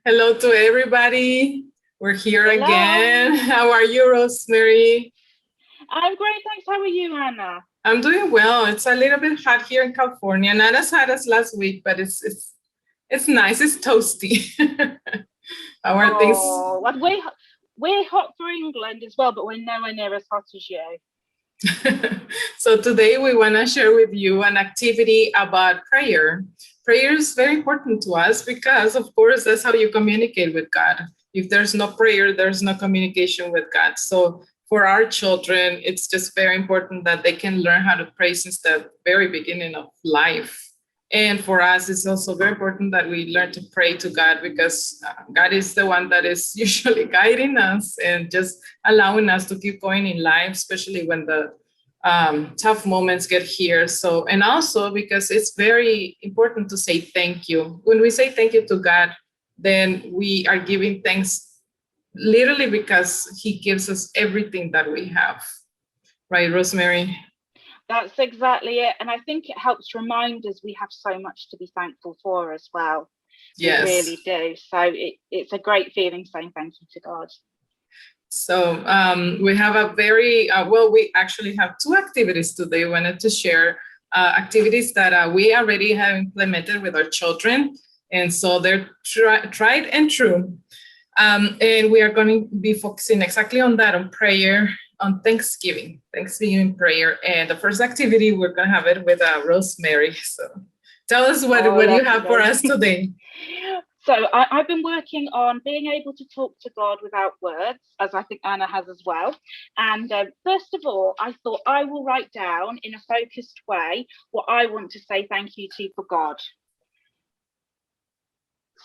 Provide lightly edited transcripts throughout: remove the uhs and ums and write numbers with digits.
Hello to everybody. We're here again. Hello. How are you, Rosemary? I'm great, thanks. How are you, Anna? I'm doing well. It's a little bit hot here in California. Not as hot as last week, but it's nice. It's toasty. How are things? Oh, well, we're hot for England as well, but we're nowhere near as hot as you. So today we want to share with you an activity about prayer. Prayer is very important to us because, of course, that's how you communicate with God. If there's no prayer, there's no communication with God. So for our children, it's just very important that they can learn how to pray since the very beginning of life. And for us, it's also very important that we learn to pray to God because God is the one that is usually guiding us and just allowing us to keep going in life, especially when the tough moments get here. So, and also because it's very important to say thank you. When we say thank you to God, then we are giving thanks literally because He gives us everything that we have. Right, Rosemary? That's exactly it. And I think it helps remind us we have so much to be thankful for as well. We Yes. really do. So it's a great feeling saying thank you to God. So we have a very well. We actually have two activities today. We wanted to share activities that we already have implemented with our children, and so they're tried and true. And we are going to be focusing exactly on that, on prayer, on Thanksgiving prayer. And the first activity we're going to have it with Rosemary. So tell us Oh, what you have for lovely. us today. So I've been working on being able to talk to God without words, as I think Anna has as well. And first of all, I thought I will write down in a focused way what I want to say thank you to for God.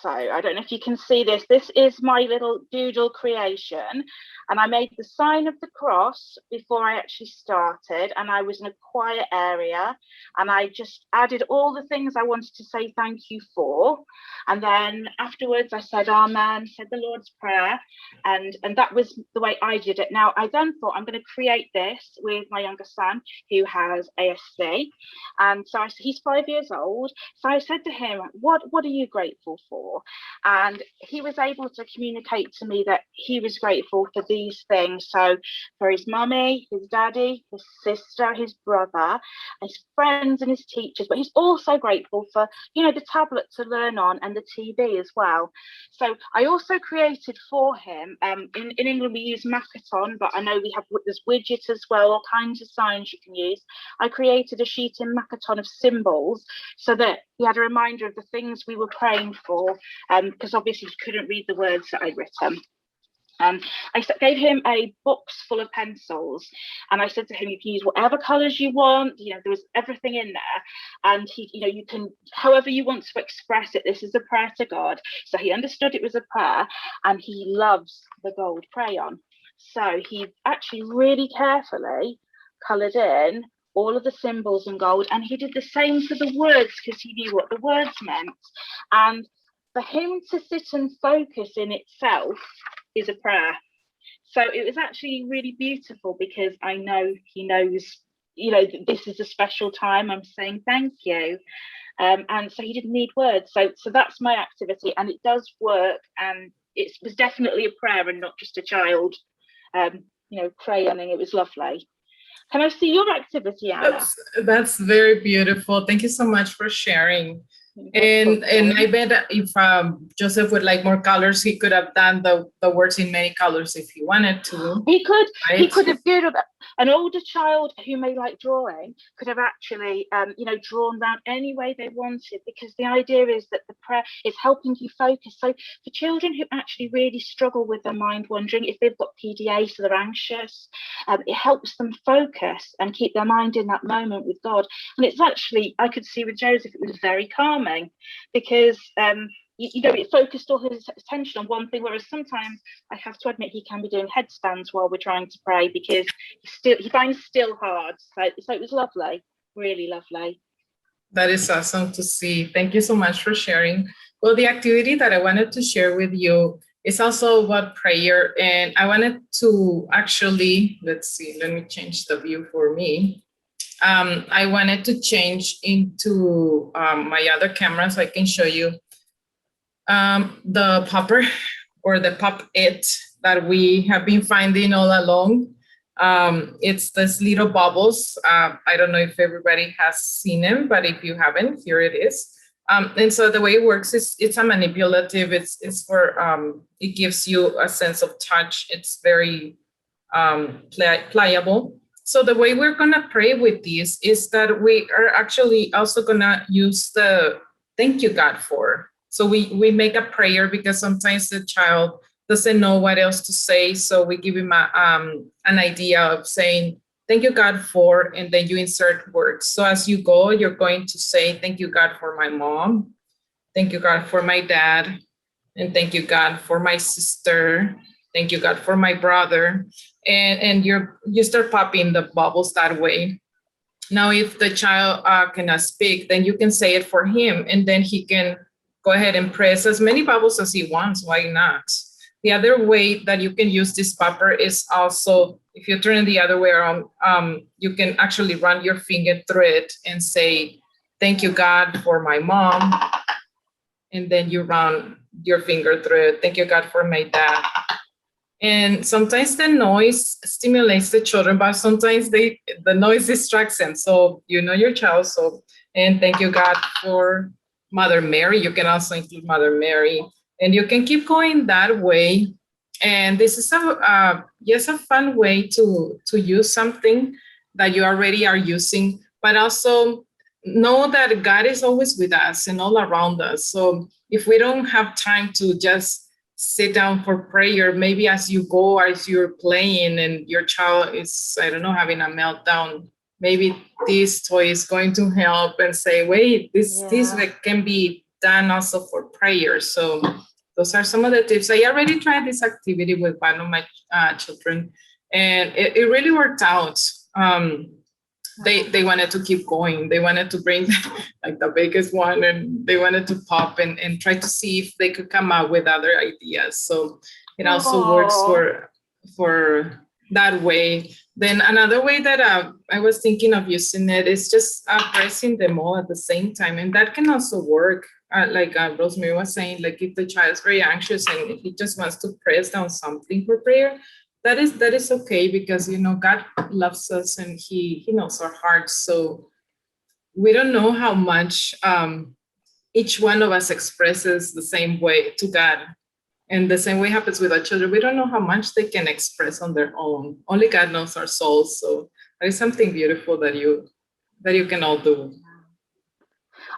So I don't know if you can see this. This is my little doodle creation. And I made the sign of the cross before I actually started. And I was in a quiet area. And I just added all the things I wanted to say thank you for. And then afterwards, I said Amen, said the Lord's Prayer. And that was the way I did it. Now, I then thought I'm going to create this with my younger son, who has ASD. And so he's 5 years old. So I said to him, what are you grateful for? And he was able to communicate to me that he was grateful for these things. So for his mummy, his daddy, his sister, his brother, his friends and his teachers, but he's also grateful for, the tablet to learn on and the TV as well. So I also created for him, in England we use Makaton, but I know we have this widget as well, all kinds of signs you can use. I created a sheet in Makaton of symbols so that he had a reminder of the things we were praying for, because obviously he couldn't read the words that I'd written. I gave him a box full of pencils, and I said to him, "You can use whatever colours you want. There was everything in there, and you can, however you want to express it. This is a prayer to God." So he understood it was a prayer, and he loves the gold crayon. So he actually really carefully coloured in all of the symbols in gold, and he did the same for the words because he knew what the words meant. And for him to sit and focus in itself is a prayer. So it was actually really beautiful because I know he knows, this is a special time. I'm saying thank you. And so he didn't need words. So that's my activity, and it does work. And it was definitely a prayer and not just a child, crayoning. It was lovely. Can I see your activity, Anna? That's very beautiful. Thank you so much for sharing. And I Welcome. bet that if Joseph would like more colors, he could have done the words in many colors if he wanted to, He right? could have doodled. An older child who may like drawing could have actually, drawn down any way they wanted, because the idea is that the prayer is helping you focus. So for children who actually really struggle with their mind wandering, if they've got PDA, so they're anxious, it helps them focus and keep their mind in that moment with God. And it's actually, I could see with Joseph, it was very calming because it focused all his attention on one thing, whereas sometimes I have to admit he can be doing headstands while we're trying to pray because he finds still hard. So it was lovely, really lovely. That is awesome to see. Thank you so much for sharing. Well, the activity that I wanted to share with you is also about prayer. And I wanted to actually, let's see, let me change the view for me. I wanted to change into my other camera so I can show you The popper or the pop it that we have been finding all along. It's this little bubbles. I don't know if everybody has seen them, but if you haven't, here it is. And so the way it works is it's a manipulative. It's for it gives you a sense of touch. It's very pliable. So the way we're gonna pray with this is that we are actually also gonna use the thank you God for. So we make a prayer because sometimes the child doesn't know what else to say. So we give him an idea of saying thank you God for, and then you insert words. So as you go, you're going to say thank you God for my mom, thank you God for my dad, and thank you God for my sister, thank you God for my brother, and you start popping the bubbles that way. Now if the child cannot speak, then you can say it for him, and then he can go ahead and press as many bubbles as he wants. Why not? The other way that you can use this popper is also if you turn it the other way around, you can actually run your finger through it and say thank you God for my mom, and then you run your finger through it. Thank you, God, for my dad. And sometimes the noise stimulates the children, but sometimes the noise distracts them. So you know your child. So and thank you, God, for Mother Mary. You can also include Mother Mary, and you can keep going that way. And this is a yes a fun way to use something that you already are using, but also know that God is always with us and all around us. So if we don't have time to just sit down for prayer, maybe as you go, as you're playing and your child is, I don't know, having a meltdown, maybe this toy is going to help and say, wait, this Yeah. can be done also for prayer. So those are some of the tips. I already tried this activity with one of my children, and it really worked out. They wanted to keep going. They wanted to bring like the biggest one, and they wanted to pop and try to see if they could come up with other ideas. So it also works Oh, for that way. Then another way that I was thinking of using it is just pressing them all at the same time, and that can also work. Like Rosemary was saying, like if the child is very anxious and he just wants to press down something for prayer, that is okay, because you know God loves us and he knows our hearts. So we don't know how much each one of us expresses the same way to God, and the same way happens with our children. We don't know how much they can express on their own. Only God knows our souls. So that is something beautiful that you can all do.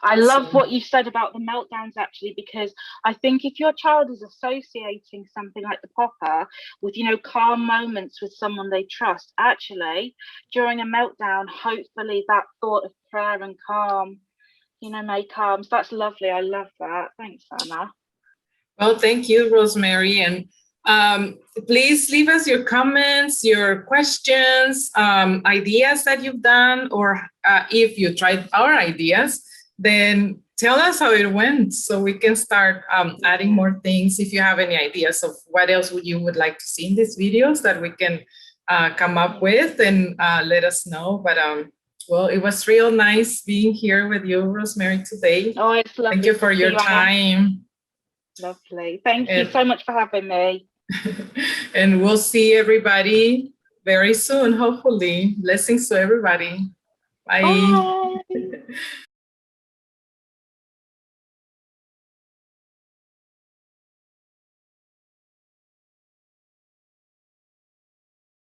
I love So what you said about the meltdowns, actually, because I think if your child is associating something like the popper with, calm moments with someone they trust, actually, during a meltdown, hopefully that thought of prayer and calm, may calm. So that's lovely. I love that. Thanks, Anna. well, thank you, Rosemary. And please leave us your comments, your questions, ideas that you've done, or if you tried our ideas, then tell us how it went so we can start adding more things. If you have any ideas of what else you would like to see in these videos that we can come up with, and let us know. But well, it was real nice being here with you, Rosemary, today. Oh, it's Thank lovely you to for see your you, Anna. time. Lovely. Thank you And so much for having me. and we'll see everybody very soon, hopefully. Blessings to everybody. Bye. Bye.